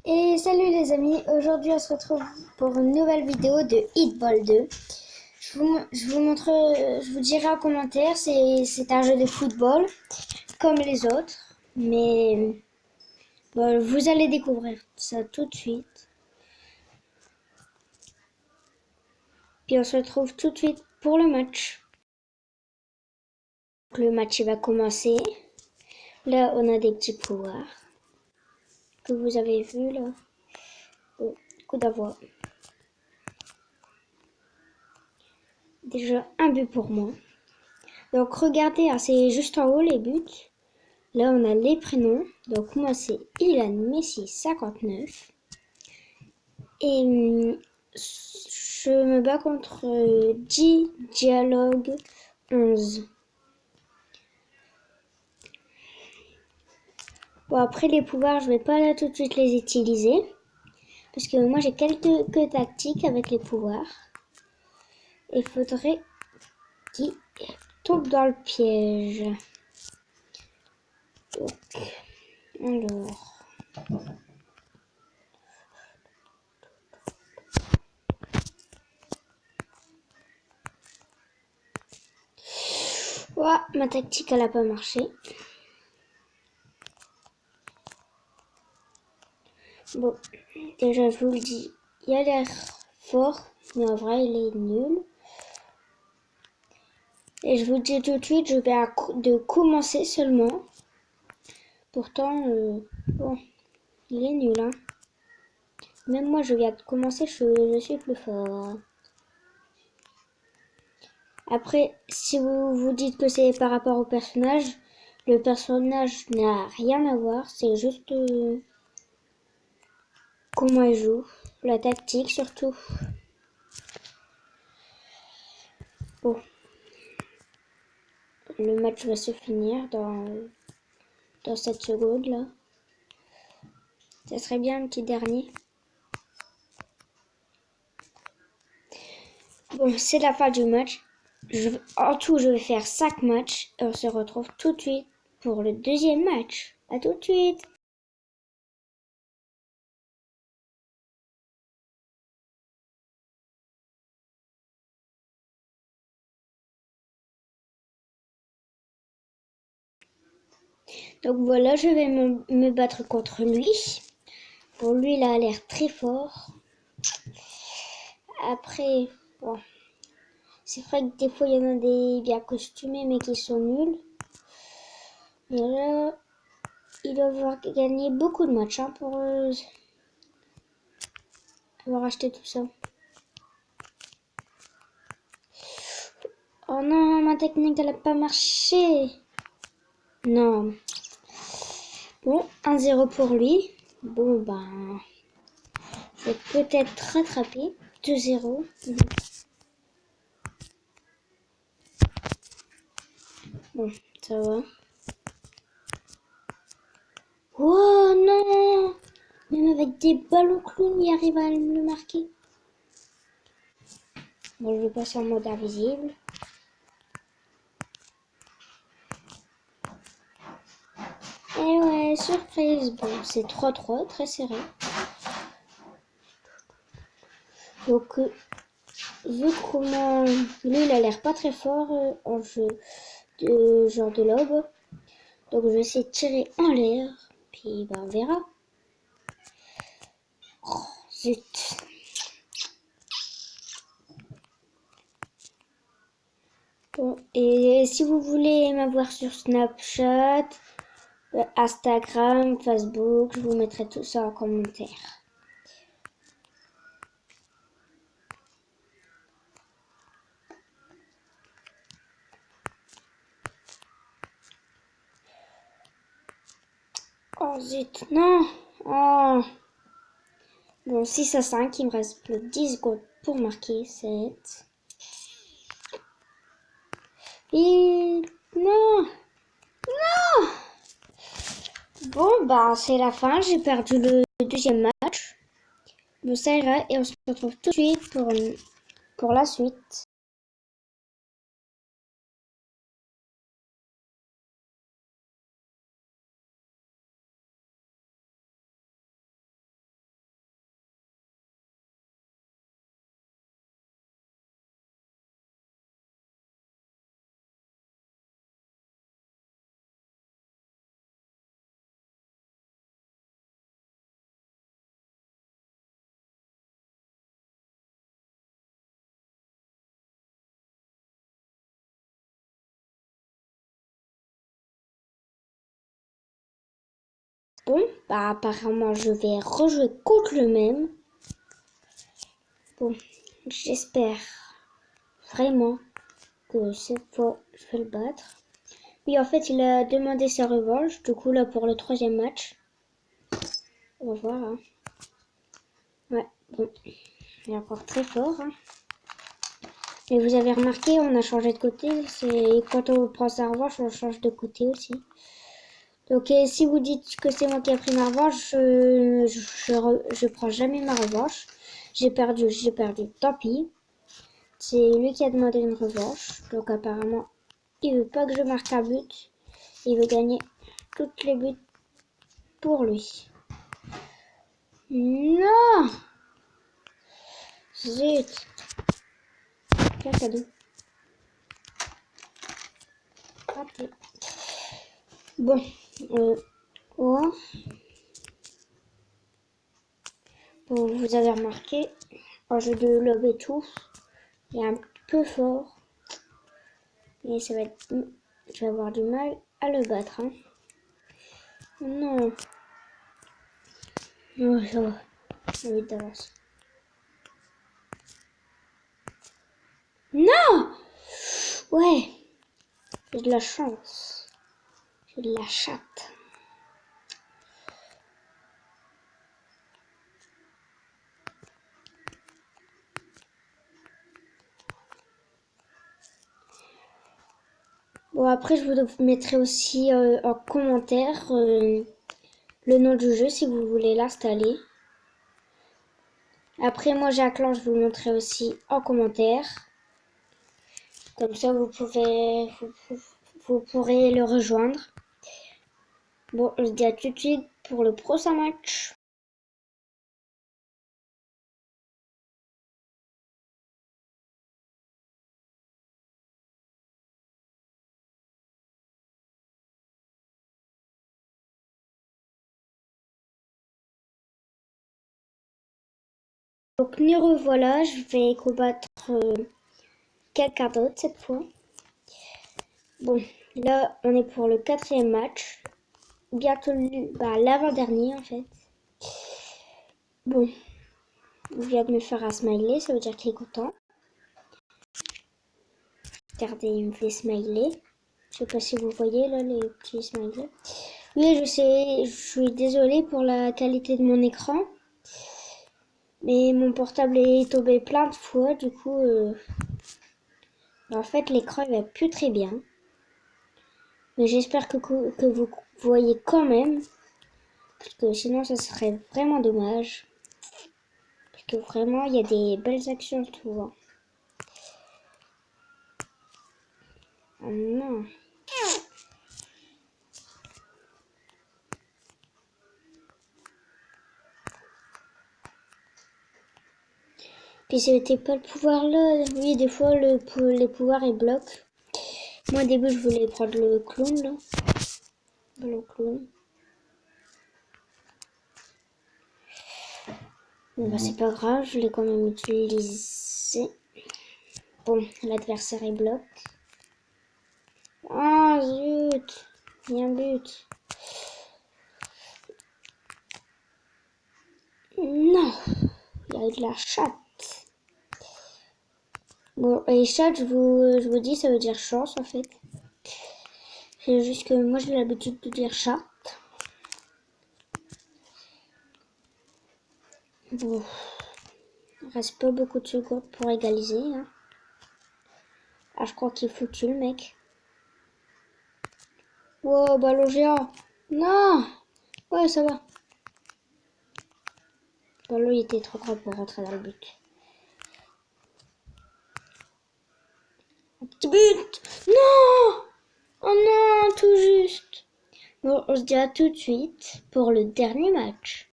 Et salut les amis, aujourd'hui on se retrouve pour une nouvelle vidéo de Hitball 2. Je vous dirai en commentaire, c'est un jeu de football comme les autres, mais bon, vous allez découvrir ça tout de suite. Puis on se retrouve tout de suite pour le match. Le match il va commencer. Là on a des petits pouvoirs que vous avez vu là. Oh, coup d'envoi. Déjà un but pour moi. Donc regardez, hein, c'est juste en haut les buts. Là on a les prénoms. Donc moi c'est Ilan Messi 59. Et je me bats contre Dialogue 11. Bon après les pouvoirs je vais pas là tout de suite les utiliser. Parce que moi j'ai quelques tactiques avec les pouvoirs. Il faudrait qu'ils tombent dans le piège. Donc, alors... Ouais, ma tactique elle a pas marché. Bon, déjà je vous le dis, il a l'air fort, mais en vrai il est nul. Et je vous le dis tout de suite, je vais de commencer seulement. Pourtant, bon, il est nul, hein. Même moi je viens de commencer, je suis plus fort. Après, si vous vous dites que c'est par rapport au personnage, le personnage n'a rien à voir, c'est juste comment il joue, la tactique surtout. Bon, le match va se finir dans cette seconde là. Ça serait bien un petit dernier. Bon, c'est la fin du match. En tout, je vais faire 5 matchs et on se retrouve tout de suite pour le deuxième match. À tout de suite. Donc voilà, je vais me battre contre lui. Bon, lui, il a l'air très fort. Après, bon, c'est vrai que des fois, il y en a des bien costumés, mais qui sont nuls. Et là, il va avoir gagné beaucoup de matchs hein, pour avoir acheté tout ça. Oh non, ma technique, elle n'a pas marché. Non. Bon, 1-0 pour lui. Bon, ben, je vais peut-être rattraper. 2-0. Bon, ça va. Oh non! Même avec des ballons clowns, il arrive à me le marquer. Bon, je vais passer en mode invisible. Et ouais, surprise. Bon, c'est 3-3, très serré. Donc, vu comment lui, il a l'air pas très fort en jeu de genre de lobe. Donc, je vais essayer de tirer en l'air. Puis, ben, on verra. Oh, zut. Bon, et si vous voulez m'avoir sur Snapchat, Instagram, Facebook, je vous mettrai tout ça en commentaire. Oh zut, non. Oh. Bon, 6-5, il me reste plus que 10 secondes pour marquer 7. Et non. Non. Bon, bah c'est la fin, j'ai perdu le deuxième match. Bon, ça ira et on se retrouve tout de suite pour la suite. Bon, bah apparemment je vais rejouer contre le même. Bon, j'espère vraiment que cette fois je vais le battre. Oui, en fait, il a demandé sa revanche. Du coup, là, pour le 3e match. On va voir. Hein. Ouais, bon. Il est encore très fort. Hein. Et vous avez remarqué, on a changé de côté. C'est quand on prend sa revanche, on change de côté aussi. Donc, si vous dites que c'est moi qui ai pris ma revanche, je prends jamais ma revanche. J'ai perdu. Tant pis. C'est lui qui a demandé une revanche. Donc, apparemment, il veut pas que je marque un but. Il veut gagner toutes les buts pour lui. Non! Zut! Quel cadeau. Raté. Bon. Oh. Bon, vous avez remarqué, en jeu de lob et tout, il est un peu fort. Et ça va être... Je vais avoir du mal à le battre. Hein. Non. Non, ça va. Oui, d'avance. Non! Ouais. J'ai de la chance. J'ai de la chatte. Bon, après, je vous mettrai aussi en commentaire le nom du jeu si vous voulez l'installer. Après, moi, Jacqueline, je vous montrerai aussi en commentaire. Comme ça, vous pourrez le rejoindre. Bon, je dis à tout de suite pour le prochain match. Donc, nous revoilà, je vais combattre quelqu'un d'autre cette fois. Bon, là, on est pour le 4e match. Bientôt l'avant-dernier en fait. Bon, il vient de me faire un smiley, ça veut dire qu'il est content. Regardez, il me fait smiley. Je sais pas si vous voyez là les petits smileys. Oui, je sais, je suis désolée pour la qualité de mon écran. Mais mon portable est tombé plein de fois, du coup, en fait, l'écran il va plus très bien. Mais j'espère que vous voyez quand même, parce que sinon ça serait vraiment dommage. Parce que vraiment, il y a des belles actions souvent. Oh non. Puis c'était pas le pouvoir là. Oui, des fois, les pouvoirs ils bloquent. Moi, au début, je voulais prendre le clown là. Le clown. Bon, bah, c'est pas grave, je l'ai quand même utilisé. Bon, l'adversaire il bloque. Ah zut, il y a un but. Non, il y a eu de la chatte. Bon, et chatte, je vous dis, ça veut dire chance en fait. C'est juste que moi j'ai l'habitude de dire chat. Bon, il reste pas beaucoup de secondes pour égaliser. Hein. Ah, je crois qu'il est foutu le mec. Wow, ballon géant. Non. Ouais, ça va. Le ballon il était trop grand pour rentrer dans le but. Un petit but. Non. Oh non, tout juste. Bon, on se dit à tout de suite pour le dernier match.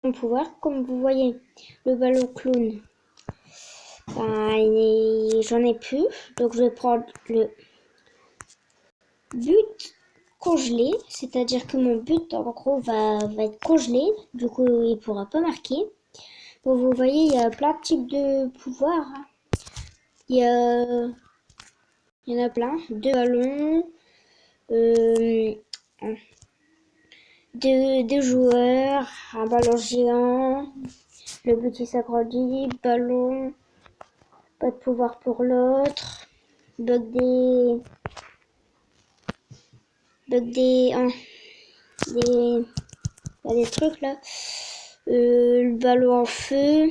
Mon pouvoir, comme vous voyez, le ballon clown, j'en ai plus, donc je vais prendre le but congelé, c'est-à-dire que mon but en gros va être congelé, du coup il pourra pas marquer. Bon, vous voyez, il y a plein de types de pouvoirs. Il y en a plein. 2 ballons, deux joueurs, un ballon géant, le but qui s'agrandit, ballon, pas de pouvoir pour l'autre, bug des trucs là, le ballon en feu,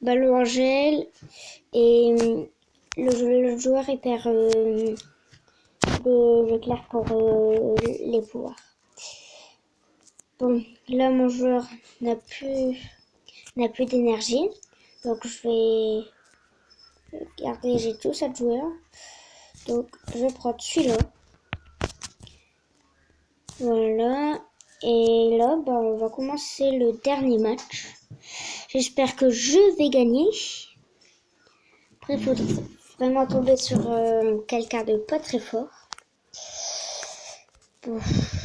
ballon en gel, et le joueur il perd l'éclair pour les pouvoirs. Bon, là mon joueur n'a plus d'énergie, donc je vais regardez, j'ai tous 7 joueurs. Donc, je vais prendre celui-là. Voilà. Et là, bah, on va commencer le dernier match. J'espère que je vais gagner. Après, il faudrait vraiment tomber sur quelqu'un de pas très fort. Bon,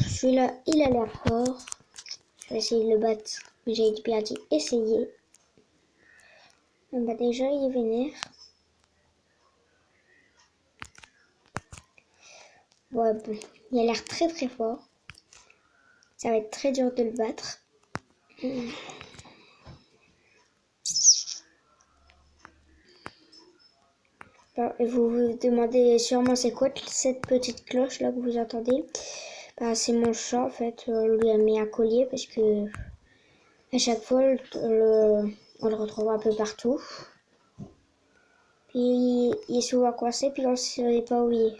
celui-là, il a l'air fort. Je vais essayer de le battre. Mais j'ai bien dit essayer. Bah, déjà, il est vénère. Ouais, bon, il a l'air très très fort. Ça va être très dur de le battre. Et vous vous demandez sûrement c'est quoi cette petite cloche là que vous entendez. Bah, c'est mon chat en fait. On lui a mis un collier parce que à chaque fois on le retrouve un peu partout. Puis il est souvent coincé puis on ne sait pas où il est.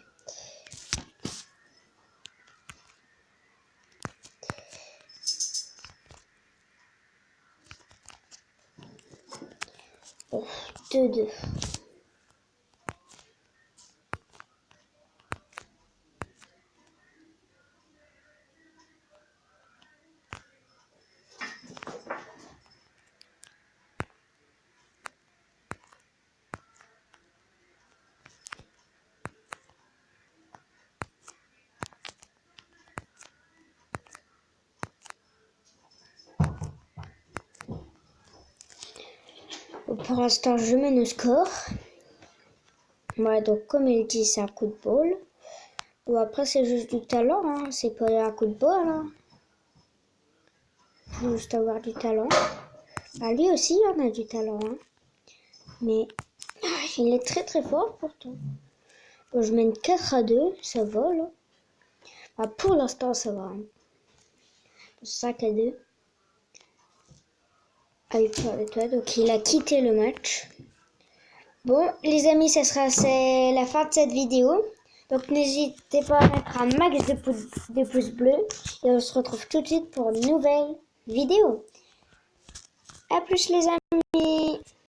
Bon, 2-2. Pour l'instant, je mène au score. Ouais, donc comme il dit, c'est un coup de ball. Bon, après, c'est juste du talent, hein. C'est pas un coup de ball. Hein. Faut juste avoir du talent. Bah, lui aussi, il en a du talent. Hein. Mais il est très très fort pourtant. Bon, je mène 4-2, ça va là. Bah, pour l'instant, ça va. Hein. 5-2. Avec toi, donc il a quitté le match. Bon, les amis, c'est la fin de cette vidéo. Donc n'hésitez pas à mettre un max de pouces bleus. Et on se retrouve tout de suite pour une nouvelle vidéo. A plus les amis.